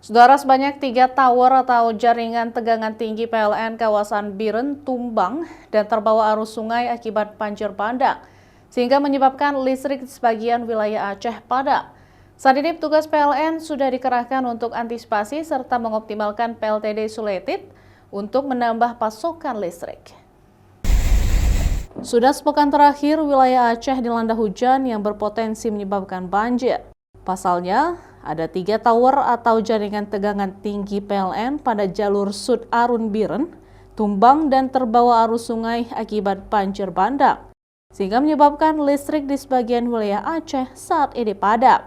Saudara, sebanyak 3 tower atau jaringan tegangan tinggi PLN kawasan Biren tumbang dan terbawa arus sungai akibat banjir bandang, sehingga menyebabkan listrik di sebagian wilayah Aceh padam. Saat ini petugas PLN sudah dikerahkan untuk antisipasi serta mengoptimalkan PLTD Suletit untuk menambah pasokan listrik. Sudah sepekan terakhir, wilayah Aceh dilanda hujan yang berpotensi menyebabkan banjir. Pasalnya, ada 3 tower atau jaringan tegangan tinggi PLN pada jalur Sud Arun Biren tumbang dan terbawa arus sungai akibat banjir bandang, sehingga menyebabkan listrik di sebagian wilayah Aceh saat ini padam.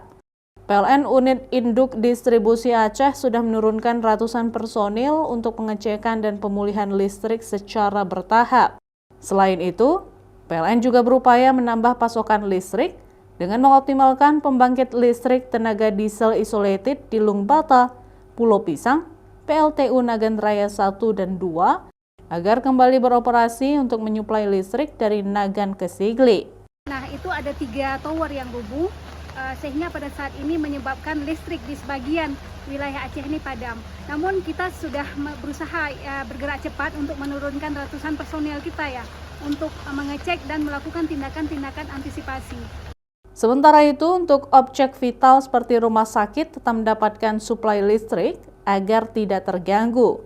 PLN Unit Induk Distribusi Aceh sudah menurunkan ratusan personil untuk pengecekan dan pemulihan listrik secara bertahap. Selain itu, PLN juga berupaya menambah pasokan listrik dengan mengoptimalkan pembangkit listrik tenaga diesel isolated di Lungbata, Pulau Pisang, PLTU Nagan Raya 1 dan 2, agar kembali beroperasi untuk menyuplai listrik dari Nagan ke Sigli. Nah, itu ada 3 tower yang rubuh, sehingga pada saat ini menyebabkan listrik di sebagian wilayah Aceh ini padam. Namun kita sudah berusaha bergerak cepat untuk menurunkan ratusan personil kita untuk mengecek dan melakukan tindakan-tindakan antisipasi. Sementara itu, untuk objek vital seperti rumah sakit tetap mendapatkan suplai listrik agar tidak terganggu.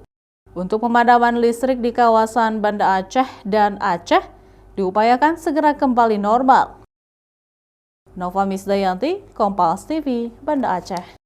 Untuk pemadaman listrik di kawasan Banda Aceh dan Aceh diupayakan segera kembali normal. Nova Misdayanti, Kompas TV, Banda Aceh.